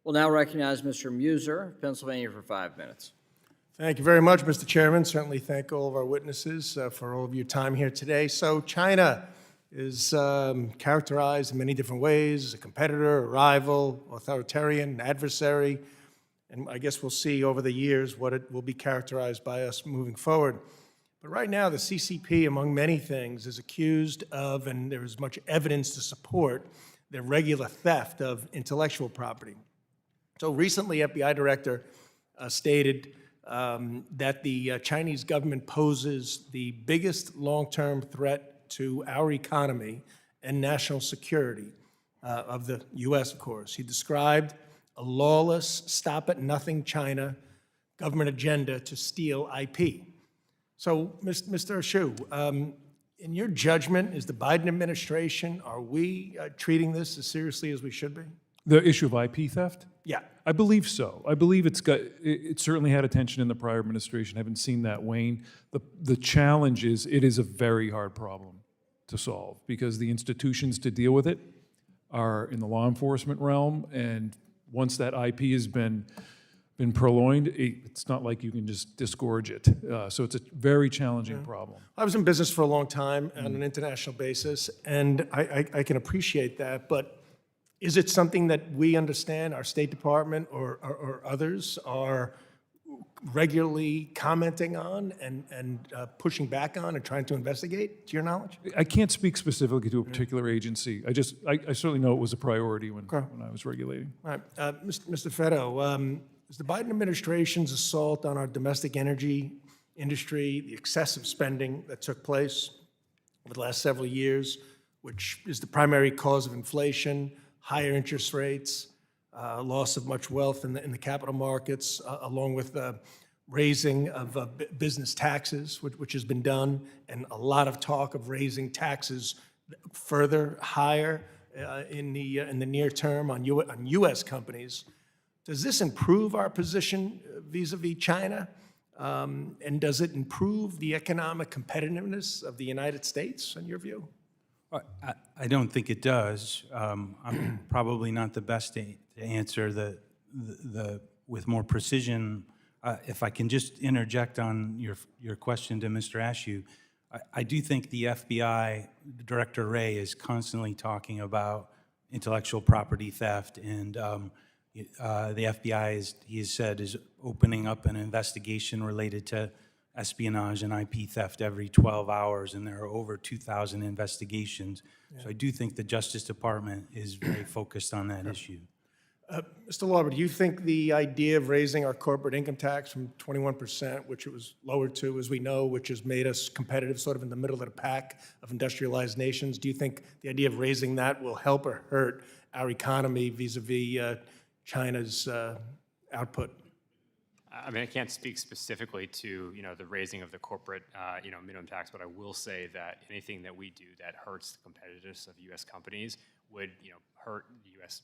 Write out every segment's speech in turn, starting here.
We'll now recognize Mr. Meuser of Pennsylvania for 5 minutes. Thank you very much, Mr. Chairman. Certainly thank all of our witnesses for all of your time here today. So China is characterized in many different ways as a competitor, a rival, authoritarian, adversary, and I guess we'll see over the years what it will be characterized by us moving forward. But right now, the CCP, among many things, is accused of, and there is much evidence to support, the regular theft of intellectual property. So recently, FBI director stated that the Chinese government poses the biggest long-term threat to our economy and national security of the U.S., of course. He described a lawless, stop-at-nothing China government agenda to steal IP. So, Mr. Xu, in your judgment, is the Biden administration, are we treating this as seriously as we should be? The issue of IP theft? Yeah. I believe so. I believe it certainly had attention in the prior administration. I haven't seen that wane. The challenge is it is a very hard problem to solve because the institutions to deal with it are in the law enforcement realm, and once that IP has been purloined, it's not like you can just disgorge it. So it's a very challenging problem. I was in business for a long time on an international basis, and I can appreciate that, but is it something that we understand, our State Department or others are regularly commenting on and pushing back on and trying to investigate, to your knowledge? I can't speak specifically to a particular agency. I certainly know it was a priority when I was regulating. All right, Mr. Feddo, is the Biden administration's assault on our domestic energy industry, the excessive spending that took place over the last several years, which is the primary cause of inflation, higher interest rates, loss of much wealth in the capital markets, along with raising of business taxes, which has been done, and a lot of talk of raising taxes further higher in the near term on U.S. companies. Does this improve our position vis-a-vis China? And does it improve the economic competitiveness of the United States, in your view? I don't think it does. I'm probably not the best to answer with more precision. If I can just interject on your question to Mr. Ashew, I do think the FBI Director Wray is constantly talking about intellectual property theft, and the FBI, he has said, is opening up an investigation related to espionage and IP theft every 12 hours, and there are over 2,000 investigations. Yeah. So I do think the Justice Department is very focused on that issue. Mr. Lauber, do you think the idea of raising our corporate income tax from 21%, which it was lowered to, as we know, which has made us competitive sort of in the middle of the pack of industrialized nations, do you think the idea of raising that will help or hurt our economy vis-a-vis China's output? I mean, I can't speak specifically to, the raising of the corporate, minimum tax, but I will say that anything that we do that hurts the competitiveness of U.S. companies would, hurt U.S.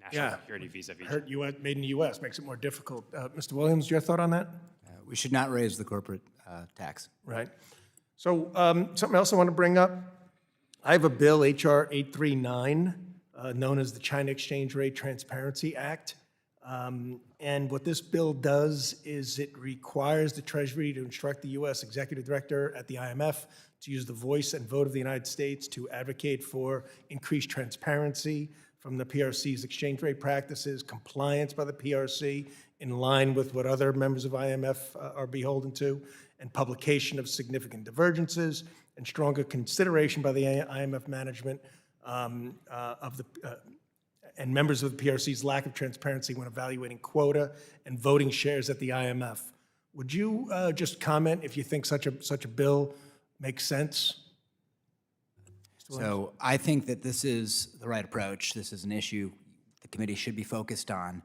national security vis-a-vis. Hurt U.S. made in the U.S. makes it more difficult. Mr. Williams, your thought on that? We should not raise the corporate tax. Right. So something else I want to bring up. I have a bill, H.R. 839, known as the China Exchange Rate Transparency Act. And what this bill does is it requires the Treasury to instruct the U.S. Executive Director at the IMF to use the voice and vote of the United States to advocate for increased transparency from the PRC's exchange rate practices, compliance by the PRC in line with what other members of IMF are beholden to, and publication of significant divergences, and stronger consideration by the IMF management and members of the PRC's lack of transparency when evaluating quota and voting shares at the IMF. Would you just comment if you think such a bill makes sense? So I think that this is the right approach. This is an issue the committee should be focused on.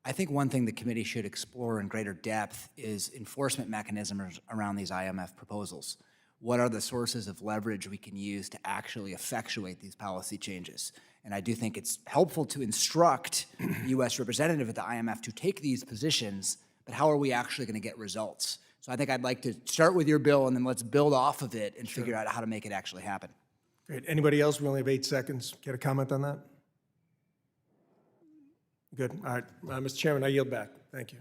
I think one thing the committee should explore in greater depth is enforcement mechanisms around these IMF proposals. What are the sources of leverage we can use to actually effectuate these policy changes? And I do think it's helpful to instruct the U.S. representative at the IMF to take these positions, but how are we actually going to get results? So I think I'd like to start with your bill, and then let's build off of it and figure out how to make it actually happen. Great. Anybody else? We only have 8 seconds. Get a comment on that? Good. All right. Mr. Chairman, I yield back. Thank you.